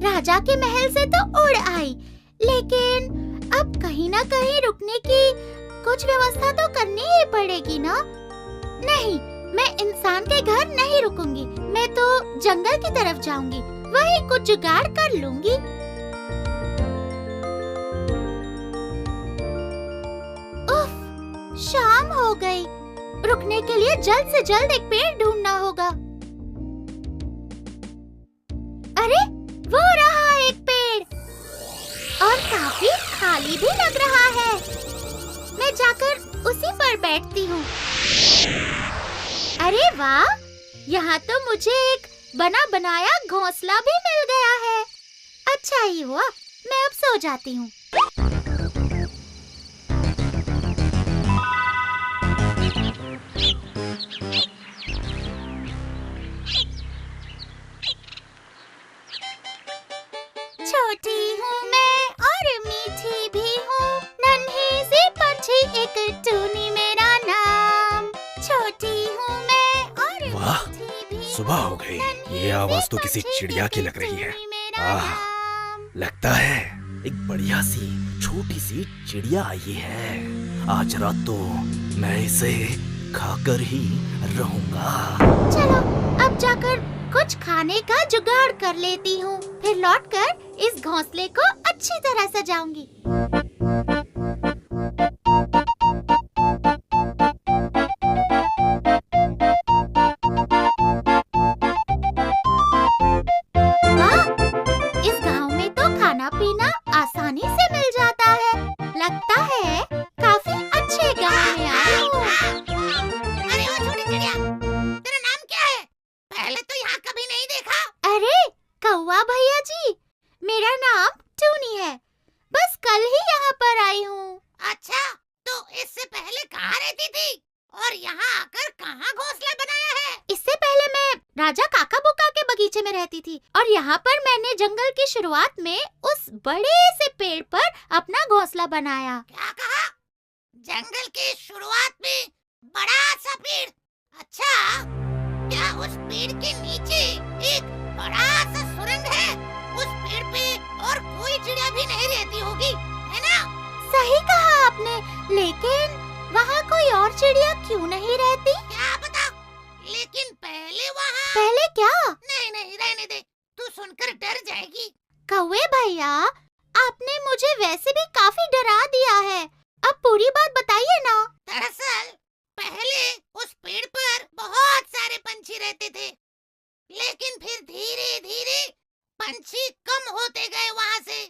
राजा के महल से तो उड़ आई, लेकिन अब कहीं ना कहीं रुकने की कुछ व्यवस्था तो करनी ही पड़ेगी ना। नहीं, मैं इंसान के घर नहीं रुकूंगी, मैं तो जंगल की तरफ जाऊंगी, वहीं कुछ जुगाड़ कर लूंगी। उफ, शाम हो गई। रुकने के लिए जल्द से जल्द एक पेड़ ढूंढना होगा। अरे, वो रहा एक पेड़, और काफी खाली भी लग रहा है। मैं जाकर उसी पर बैठती हूँ। अरे वाह, यहाँ तो मुझे एक बना बनाया घोंसला भी मिल गया है। अच्छा ही हुआ, मैं अब सो जाती हूँ। छोटी हूँ मैं और मीठी भी हूँ, नन्ही सी पंछी एक टूनी मेरा नाम। छोटी हूँ मैं और वाह, मीठी भी सुबह हो गई। ये आवाज तो किसी चिड़िया की लग रही है। आह, लगता है एक बढ़िया सी छोटी सी चिड़िया आई है। आज रात तो मैं इसे खाकर ही रहूंगा। चलो, अब जाकर कुछ खाने का जुगाड़ कर लेती हूँ, फिर लौटकर इस घोंसले को अच्छी तरह सजाऊंगी। वाह, इस गांव में तो खाना पीना आसानी से मिल जाता है। लगता है काफी अच्छे गांव में आई हूँ। अरे ओ छोटी चिड़िया, तेरा नाम क्या है? पहले तो यहाँ कभी नहीं देखा। अरे कौवा भैया जी, मेरा नाम टूनी है। बस कल ही यहाँ पर आई हूँ। अच्छा, तो इससे पहले कहाँ रहती थी और यहाँ आकर कहाँ घोंसला बनाया है? इससे पहले मैं राजा काका बुका के बगीचे में रहती थी, और यहाँ पर मैंने जंगल की शुरुआत में उस बड़े से पेड़ पर अपना घोंसला बनाया। क्या कहा? जंगल की शुरुआत में बड़ा सा पेड़? अच्छा, क्या उस पेड़ के नीचे एक बड़ा सा सुरंग है? उस पेड़ पे और कोई चिड़िया भी नहीं रहती होगी, है ना? सही कहा आपने, लेकिन वहाँ कोई और चिड़िया क्यों नहीं रहती? क्या पता, लेकिन पहले क्या? नहीं, रहने दे, तू सुनकर डर जाएगी। कौवे भैया, आपने मुझे वैसे भी काफी डरा दिया है। अब पूरी बात बताइए ना। दरअसल पहले उस पेड़ पर बहुत सारे पंछी रहते थे, लेकिन फिर धीरे धीरे पंछी कम होते गए वहाँ से।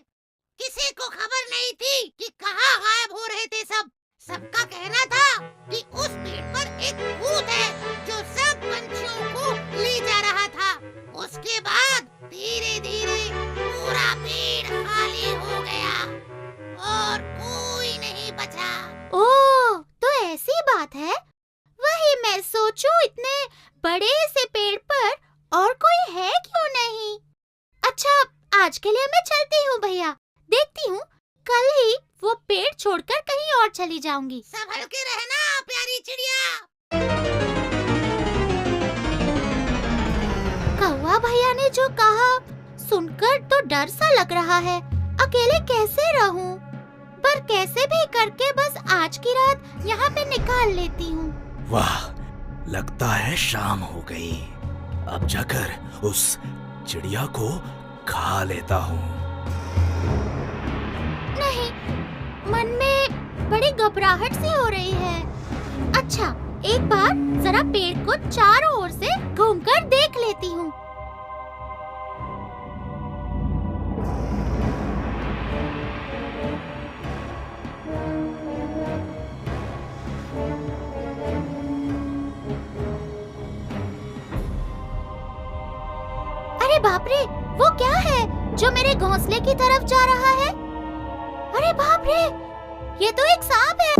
किसी को खबर नहीं थी कि कहाँ गायब हो रहे थे सब। सबका कहना था कि उस पेड़ पर एक भूत है जो सब पंछियों को ले जा रहा था। उसके बाद धीरे धीरे पूरा पेड़ खाली हो गया और कोई नहीं बचा। ओह, तो ऐसी बात है। वही मैं सोचूं, इतने बड़े से पेड़ पर और कोई है क्यों नहीं। अच्छा, आज के लिए मैं चलती हूँ भैया। देखती हूँ, कल ही वो पेड़ छोड़कर कहीं और चली जाऊंगी। संभल के रहना प्यारी चिड़िया। कौवा भैया ने जो कहा सुनकर तो डर सा लग रहा है। अकेले कैसे रहूं? पर कैसे भी करके बस आज की रात यहाँ पे निकाल लेती हूँ। वाह, लगता है शाम हो गई। अब जाकर उस चिड़िया को खा लेता हूँ। नहीं, मन में बड़ी घबराहट सी हो रही है। अच्छा, एक बार जरा पेड़ को चारों ओर से घूमकर देख लेती हूँ। अरे बाप रे, वो क्या है जो मेरे घोंसले की तरफ जा रहा है? अरे बाप रे, ये तो एक सांप है।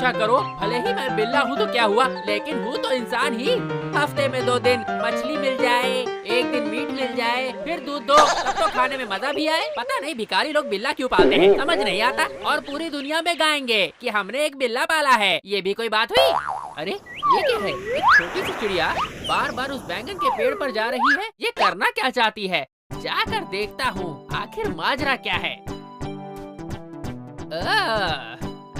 पूछा करो, भले ही मैं बिल्ला हूँ तो क्या हुआ, लेकिन हूँ तो इंसान ही। हफ्ते में 2 दिन मछली मिल जाए, 1 दिन मीट मिल जाए, फिर दूध दो, तब तो खाने में मजा भी आए। पता नहीं भिखारी लोग बिल्ला क्यों पालते हैं, समझ नहीं आता। और पूरी दुनिया में गाएंगे कि हमने एक बिल्ला पाला है, ये भी कोई बात हुई। अरे ये क्या है, एक छोटी सी चिड़िया बार बार उस बैंगन के पेड़ पर जा रही है। ये करना क्या चाहती है, जाकर देखता हूँ आखिर माजरा क्या है।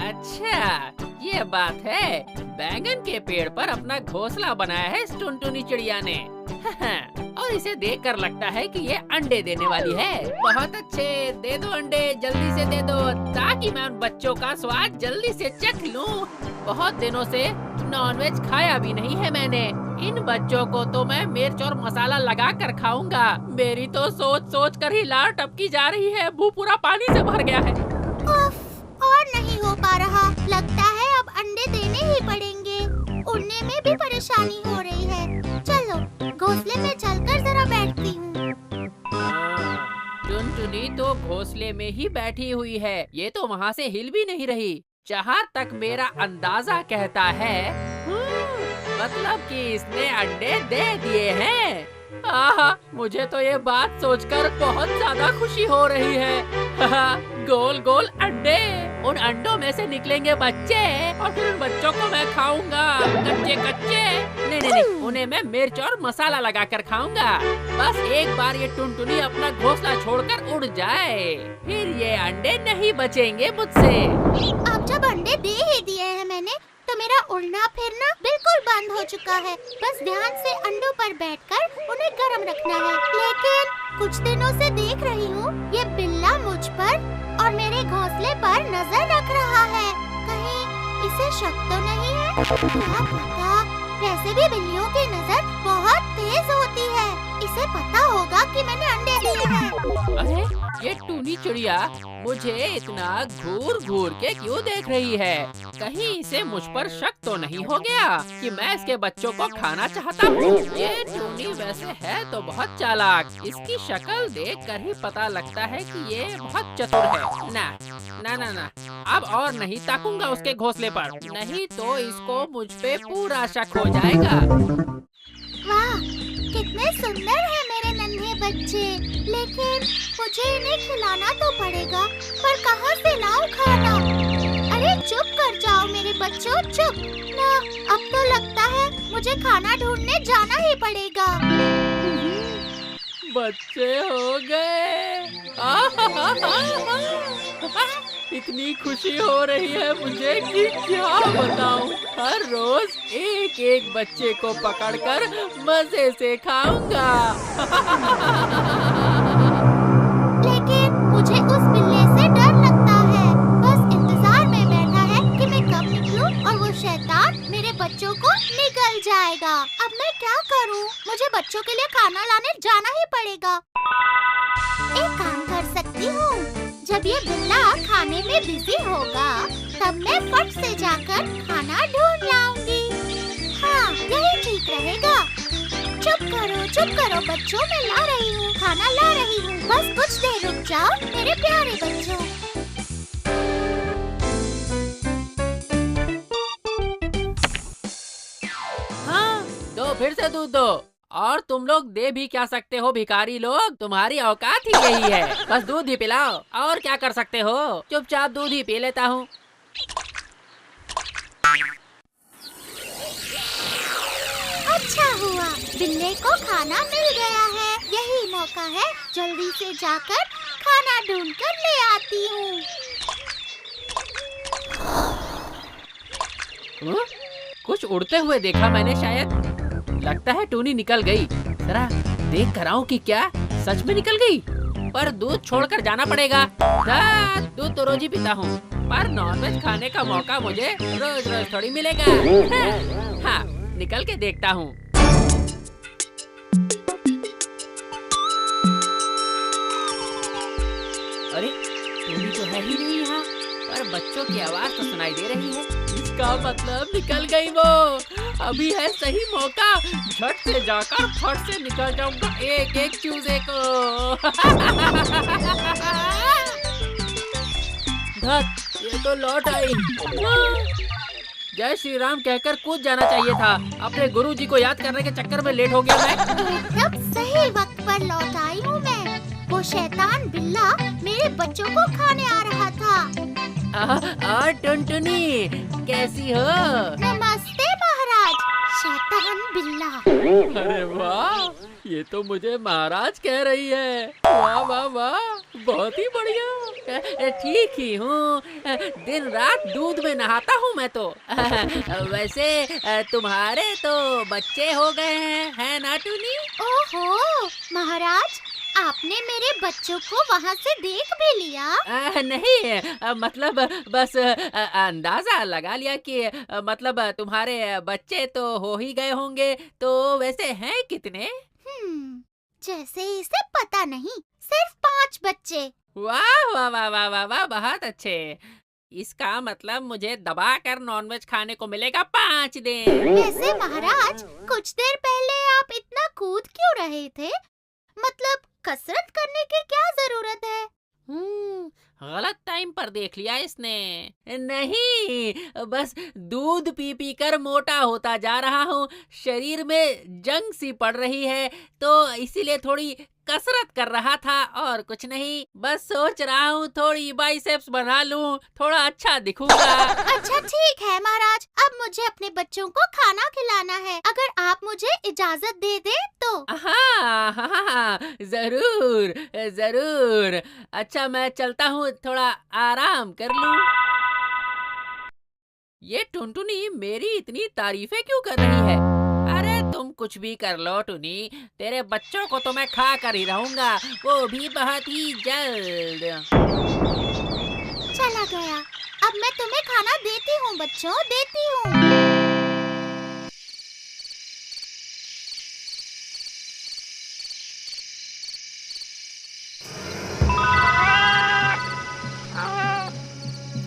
अच्छा ये बात है, बैंगन के पेड़ पर अपना घोंसला बनाया है इस टुनटुनी चिड़िया ने। और इसे देखकर लगता है कि ये अंडे देने वाली है। बहुत अच्छे, दे दो अंडे, जल्दी से दे दो, ताकि मैं उन बच्चों का स्वाद जल्दी से चख लूं। बहुत दिनों से नॉनवेज खाया भी नहीं है मैंने। इन बच्चों को तो मैं मिर्च और मसाला लगा कर खाऊंगा। मेरी तो सोच सोच कर ही लार टपकी जा रही है, मुंह पूरा पानी से भर गया है। और नहीं हो पा रहा, लगता है अब अंडे देने ही पड़ेंगे। उड़ने में भी परेशानी हो रही है। चलो घोंसले में चलकर जरा बैठती हूँ। टुनटुनी तो घोंसले में ही बैठी हुई है, ये तो वहाँ से हिल भी नहीं रही। जहाँ तक मेरा अंदाजा कहता है, मतलब कि इसने अंडे दे दिए हैं। आहा, मुझे तो ये बात सोचकर बहुत ज्यादा खुशी हो रही है। गोल गोल अंडे, उन अंडों में से निकलेंगे बच्चे और फिर उन बच्चों को मैं खाऊंगा कच्चे कच्चे। नहीं, उन्हें मैं मिर्च और मसाला लगाकर खाऊंगा। बस एक बार ये टुनटुनी अपना घोंसला छोड़कर उड़ जाए, फिर ये अंडे नहीं बचेंगे मुझसे। अब जब अंडे दे ही दिए हैं मैंने, तो मेरा उड़ना फिरना बिल्कुल बंद हो चुका है। बस ध्यान से अंडों पर बैठकर उन्हें गर्म रखना है। लेकिन कुछ दिनों से देख रही हूँ ये बिल्ला मुझ पर और मेरे घोंसले पर नजर रख रहा है। कहीं इसे शक तो नहीं है? क्या पता, वैसे भी बिल्लियों की नजर बहुत तेज होती है। इसे पता होगा कि मैंने अंडे दिए हैं। अरे ये टूनी चिड़िया मुझे इतना घूर घूर के क्यों देख रही है? कहीं इसे मुझ पर शक तो नहीं हो गया कि मैं इसके बच्चों को खाना चाहता हूँ? ये टूनी वैसे है तो बहुत चालाक, इसकी शक्ल देखकर ही पता लगता है कि ये बहुत चतुर है। ना, अब और नहीं ताकूंगा उसके घोंसले पर, नहीं तो इसको मुझ पे पूरा शक हो जाएगा। वाह, कितने सुंदर हैं मेरे नन्हे बच्चे। लेकिन मुझे इन्हें खिलाना तो पड़ेगा, पर कहाँ से लाऊं खाना? अरे चुप कर जाओ मेरे बच्चों, चुप ना। अब तो लगता है मुझे खाना ढूंढने जाना ही पड़ेगा। बच्चे हो गए। इतनी खुशी हो रही है मुझे कि क्या बताऊं। हर रोज एक एक बच्चे को पकड़कर मजे से खाऊंगा। लेकिन मुझे उस बिल्ली से डर लगता है। बस इंतजार में बैठा है कि मैं कब निकलूं और वो शैतान मेरे बच्चों को निगल जाएगा। अब मैं क्या करूं? मुझे बच्चों के लिए खाना लाने जाना ही पड़ेगा। एक काम कर सकती हूँ, जब ये बिल्ला खाने में बिजी होगा तब मैं फट से जाकर खाना ढूंढ लाऊंगी। हाँ, यही ठीक रहेगा। चुप करो बच्चों, मैं ला रही हूँ, खाना ला रही हूँ। बस कुछ देर रुक जाओ मेरे प्यारे बच्चों। हाँ, दो, फिर से दूध दो। और तुम लोग दे भी क्या सकते हो भिखारी लोग, तुम्हारी औकात ही यही है। बस दूध ही पिलाओ, और क्या कर सकते हो? चुपचाप दूध ही पी लेता हूँ। अच्छा हुआ, बिल्ले को खाना मिल गया है। यही मौका है, जल्दी से जाकर खाना ढूंढ कर ले आती हूँ। कुछ उड़ते हुए देखा मैंने शायद। लगता है टूनी निकल गई। जरा देख कर आऊं कि क्या सच में निकल गई। पर दूध छोड़कर जाना पड़ेगा। दूध तो रोज ही पीता हूँ, पर नॉनवेज खाने का मौका मुझे रोज रोज थोड़ी मिलेगा। हाँ, निकल के देखता हूँ। अरे टूनी तो है ही नहीं यहाँ, पर बच्चों की आवाज तो सुनाई दे रही है। इसका मतलब निकल गई वो। अभी है सही मौका, झट से जाकर फट से निकल जाऊंगा एक एक चूजे को। धत, ये तो लौट आई। जय श्री राम कहकर कूद जाना चाहिए था। अपने गुरुजी को याद करने के चक्कर में लेट हो गया मैं। एकदम सही वक्त पर लौट आई हूँ मैं। वो शैतान बिल्ला मेरे बच्चों को खाने आ रहा था। टुनटुनी कैसी हो? नमस्ते महाराज, शैतान बिल्ला। अरे वाह, ये तो मुझे महाराज कह रही है। वाह वाह वाह, बहुत ही बढ़िया। ठीक ही हूँ, दिन रात दूध में नहाता हूँ मैं तो। वैसे तुम्हारे तो बच्चे हो गए हैं, है ना टुनी? ओहो महाराज, आपने मेरे बच्चों को वहाँ से देख भी लिया? नहीं, मतलब बस अंदाजा लगा लिया कि मतलब तुम्हारे बच्चे तो हो ही गए होंगे। तो वैसे हैं कितने? जैसे इसे पता नहीं, सिर्फ 5 बच्चे। वाह वाह वाह वाह वाह वाह, बहुत अच्छे। इसका मतलब मुझे दबा कर नॉनवेज खाने को मिलेगा 5 दिन। वैसे महाराज, कुछ देर पहले आप इतना कूद क्यों रहे थे? मतलब कसरत करने की क्या जरूरत है? गलत टाइम पर देख लिया इसने। नहीं, बस दूध पी पी कर मोटा होता जा रहा हूँ। शरीर में जंग सी पड़ रही है, तो इसीलिए थोड़ी कसरत कर रहा था और कुछ नहीं। बस सोच रहा हूँ थोड़ी बाइसेप्स बना लूँ, थोड़ा अच्छा दिखूंगा। अच्छा ठीक है महाराज, अब मुझे अपने बच्चों को खाना खिलाना है। अगर आप मुझे इजाजत दे दें तो। हाँ हाँ हाँ, जरूर जरूर। अच्छा मैं चलता हूँ, थोड़ा आराम कर लूँ। ये टुनटुनी मेरी इतनी तारीफें क्यों कर रही है? अरे तुम कुछ भी कर लो टुनी, तेरे बच्चों को तो मैं खा कर ही रहूंगा, वो भी बहुत ही जल्द। चला गया। अब मैं तुम्हें खाना देती हूँ बच्चों, देती हूँ।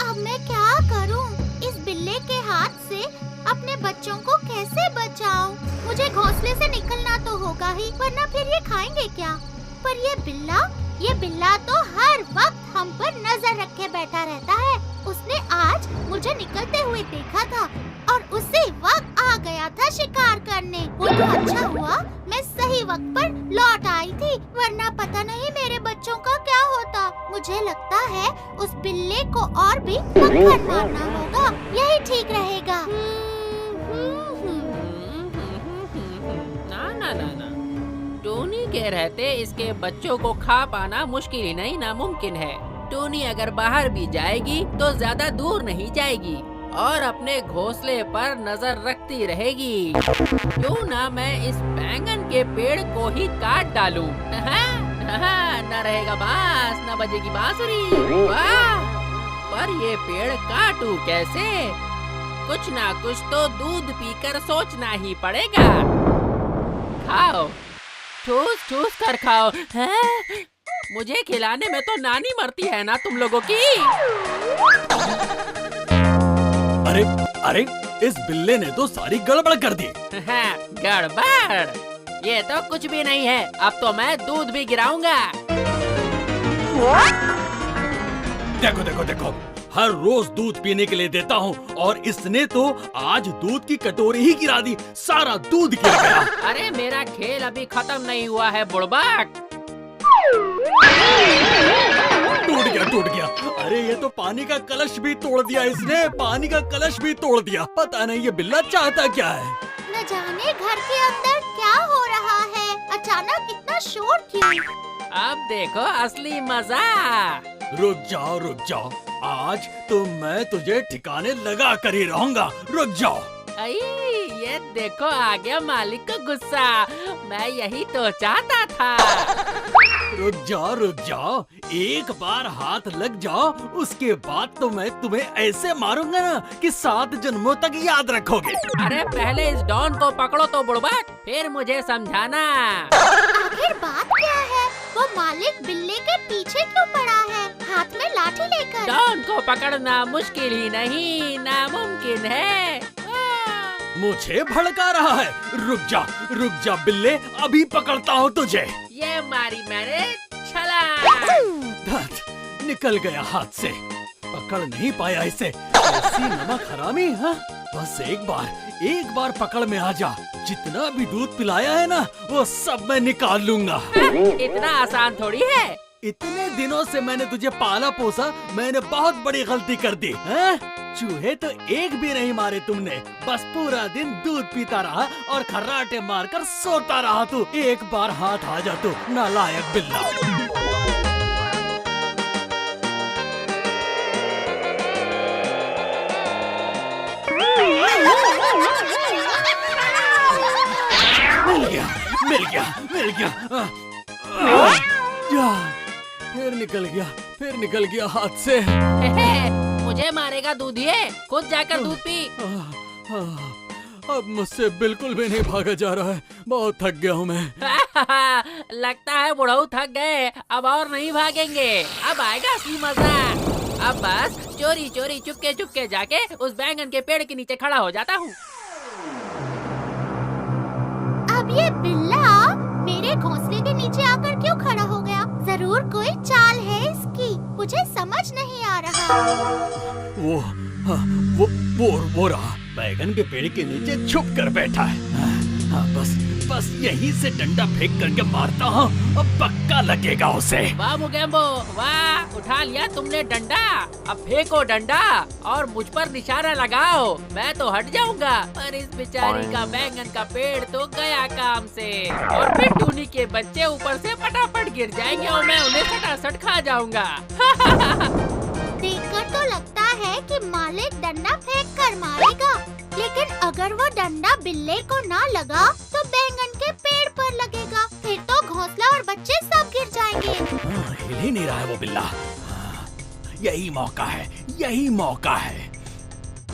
अब मैं क्या करूँ? इस बिल्ले के हाथ से अपने बच्चों को कैसे बचाऊं? मुझे घोंसले से निकलना तो होगा ही, वरना फिर ये खाएंगे क्या? पर ये बिल्ला तो हर वक्त हम पर नजर रखे बैठा रहता है। उसने आज मुझे निकलते हुए देखा था और उसी वक्त आ गया था शिकार करने। वो तो अच्छा हुआ मैं सही वक्त पर लौट आई थी, वरना पता नहीं मेरे बच्चों का क्या होता। मुझे लगता है उस बिल्ले को और भी मक्खन मारना होगा, यही ठीक रहेगा। ना, टोनी के रहते इसके बच्चों को खा पाना मुश्किल ही नहीं, नामुमकिन है। टोनी अगर बाहर भी जाएगी तो ज्यादा दूर नहीं जाएगी और अपने घोंसले पर नजर रखती रहेगी। क्यों ना मैं इस बैंगन के पेड़ को ही काट डालूं? न रहेगा बांस, न बजेगी बांसुरी। वाह! पर ये पेड़ काटूं कैसे? कुछ ना कुछ तो दूध पीकर सोचना ही पड़ेगा। खाओ, ठूस ठूस कर खाओ। हैं? मुझे खिलाने में तो नानी मरती है ना तुम लोगों की। अरे अरे, इस बिल्ले ने तो सारी गड़बड़ कर दी। गड़बड़? ये तो कुछ भी नहीं है, अब तो मैं दूध भी गिराऊंगा। देखो देखो देखो, हर रोज दूध पीने के लिए देता हूँ और इसने तो आज दूध की कटोरी ही गिरा दी, सारा दूध गिर गया। अरे मेरा खेल अभी खत्म नहीं हुआ है बुड़बक। टूट गया। अरे ये तो पानी का कलश भी तोड़ दिया इसने, पानी का कलश भी तोड़ दिया। पता नहीं ये बिल्ला चाहता क्या है। न जाने घर के अंदर क्या हो रहा है, अचानक इतना शोर क्यों? अब देखो असली मजा। रुक जाओ, आज तो मैं तुझे ठिकाने लगा कर ही रहूंगा। रुक जाओ। ये देखो आ गया मालिक का गुस्सा, मैं यही तो चाहता था। रुक जाओ, एक बार हाथ लग जाओ, उसके बाद तो मैं तुम्हें ऐसे मारूंगा ना कि 7 जन्मों तक याद रखोगे। अरे पहले इस डॉन को पकड़ो तो बुड़बक, फिर मुझे समझाना। आखिर बात क्या है? वो मालिक बिल्ले के पीछे क्यों पड़ा है, हाथ में लाठी लेकर? डॉन को पकड़ना मुश्किल ही नहीं, नामुमकिन है। मुझे भड़का रहा है। रुक जा बिल्ले, अभी पकड़ता हूँ तुझे। ये मारी मैंने छलांग। निकल गया हाथ से, पकड़ नहीं पाया इसे। ऐसी नमक हरामी, हाँ? बस एक बार पकड़ में आ जा। जितना भी दूध पिलाया है ना, वो सब मैं निकाल लूंगा। इतना आसान थोड़ी है। इतने दिनों से मैंने तुझे पाला पोसा, मैंने बहुत बड़ी गलती कर दी है? चूहे तो एक भी नहीं मारे तुमने, बस पूरा दिन दूध पीता रहा और खर्राटे मारकर सोता रहा तू। एक बार हाथ आ जा तू, नालायक बिल्ला। मिल गया। फिर निकल गया हाथ से। मुझे मारेगा दूधिए, खुद जाकर दूध पी। अब मुझसे बिल्कुल भी नहीं भागा जा रहा है, बहुत थक गया हूँ मैं। लगता है बुढ़ऊ थक गए, अब और नहीं भागेंगे। अब आएगा असली मजा। अब बस चोरी चोरी चुपके जाके उस बैंगन के पेड़ के नीचे खड़ा हो जाता हूँ। अब ये बिल्ला मेरे घोंसले के नीचे आकर क्यों खड़ा हो गया? जरूर कोई चाल है इसकी, मुझे समझ नहीं आ रहा। वो रहा, बैगन के पेड़ के नीचे छुप कर बैठा है। हाँ, बस यहीं से डंडा फेंक करके मारता हूँ, अब पक्का लगेगा उसे। वाह मुगेम्बो, वाह, उठा लिया तुमने डंडा। अब फेंको डंडा और मुझ पर निशाना लगाओ, मैं तो हट जाऊंगा, पर इस बेचारी का बैंगन का पेड़ तो गया काम से। और फिर टूनी के बच्चे ऊपर से फटाफट गिर जाएंगे और मैं उन्हें सटासट खा जाऊंगा। देखकर तो लगता है कि मालिक डंडा फेंक कर मारेगा, लेकिन अगर वो डंडा बिल्ले को ना लगा तो बैंगन के पेड़ पर लगेगा, फिर तो घोंसला और बच्चे सब गिर जाएंगे। हिल ही नहीं रहा है वो बिल्ला। यही मौका है।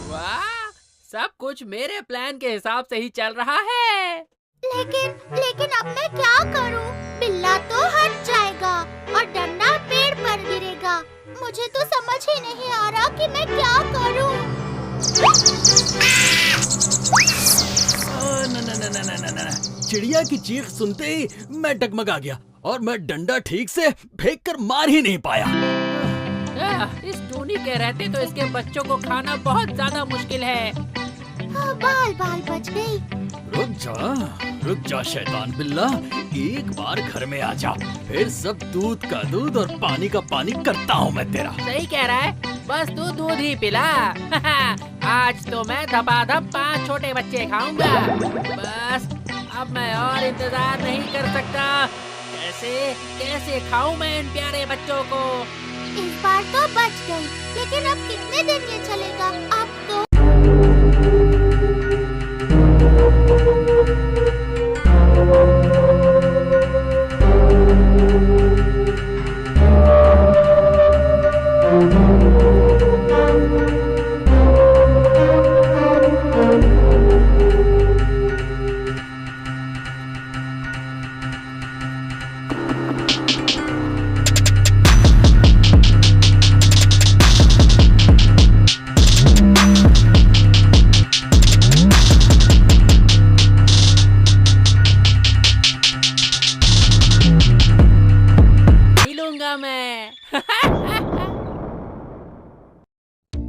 वाह, सब कुछ मेरे प्लान के हिसाब से ही चल रहा है। लेकिन अब मैं क्या करूं? बिल्ला तो हट जाएगा और डंडा पेड़ पर गिरेगा। मुझे तो समझ ही नहीं आ रहा कि मैं क्या करूं। ना। चिड़िया की चीख सुनते ही मैं डगमगा गया और मैं डंडा ठीक से फेंक कर मार ही नहीं पाया। इस टूनी के रहते तो इसके बच्चों को खाना बहुत ज्यादा मुश्किल है। बाल बच गई। रुक जा शैतान बिल्ला, एक बार घर में आ जा, फिर सब दूध का दूध और पानी का पानी करता हूँ मैं तेरा। सही कह रहा है, बस तू दूध ही पिला। आज तो मैं धपाधप 5 छोटे बच्चे खाऊंगा। बस अब मैं और इंतजार नहीं कर सकता। कैसे खाऊं मैं इन प्यारे बच्चों को। इस बार तो बच गई, लेकिन अब कितने दिन ये चलेगा? अब तो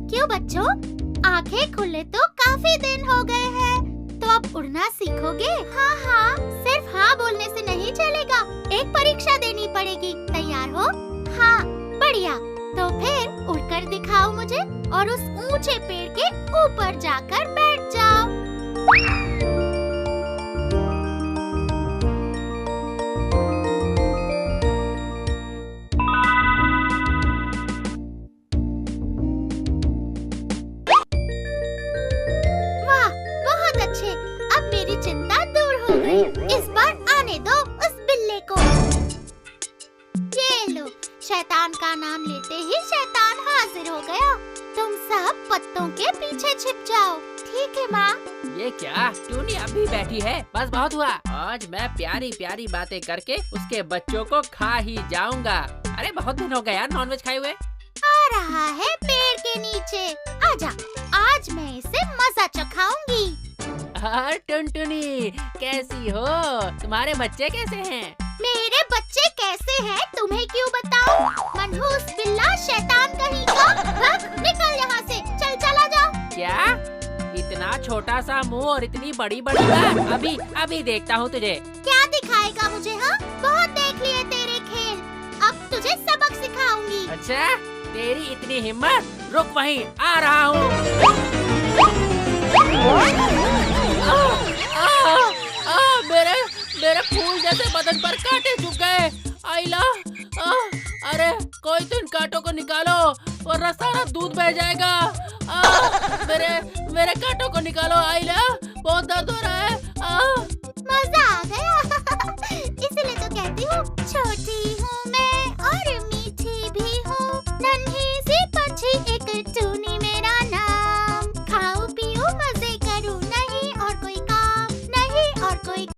क्यों बच्चों, आंखें खुले तो काफी दिन हो गए हैं, तो अब उड़ना सीखोगे? हाँ, सिर्फ हाँ बोलने से नहीं चलेगा, एक परीक्षा देनी पड़ेगी। तैयार हो? हाँ, बढ़िया। तो फिर उड़कर दिखाओ मुझे और उस ऊंचे पेड़ के ऊपर जाकर बैठ जाओ। इस बार आने दो उस बिल्ले को। ये लो, शैतान का नाम लेते ही शैतान हाजिर हो गया। तुम सब पत्तों के पीछे छिप जाओ, ठीक है माँ? ये क्या, टूनी अभी बैठी है? बस बहुत हुआ, आज मैं प्यारी प्यारी बातें करके उसके बच्चों को खा ही जाऊंगा। अरे बहुत दिन हो गए यार नॉनवेज खाए हुए। आ रहा है पेड़ के नीचे, आजा, आज मैं इसे मजा चखाऊंगी। हाँ टुनटुनी, कैसी हो? तुम्हारे बच्चे कैसे हैं? मेरे बच्चे कैसे हैं तुम्हें क्यों बताऊं? मनहूस बिल्ला, शैतान कहीं का, भाग निकल यहाँ से, चल चला छोटा सा मुंह और इतनी बड़ी बड़ी बात। अभी अभी देखता हूँ तुझे। क्या दिखाएगा मुझे? हाँ, बहुत देख लिए तेरे खेल, अब तुझे सबक सिखाऊंगी। अच्छा, तेरी इतनी हिम्मत? रुक वहीं, आ रहा हूँ। मेरे मेरे फूल जैसे बदन पर कांटे चुभ गए। आइला, अरे कोई तो इन कांटों को निकालो वरना सारा दूध बह जाएगा। मेरे मेरे कांटों को निकालो आइला, बहुत दर्द हो रहा है। मजा आ गया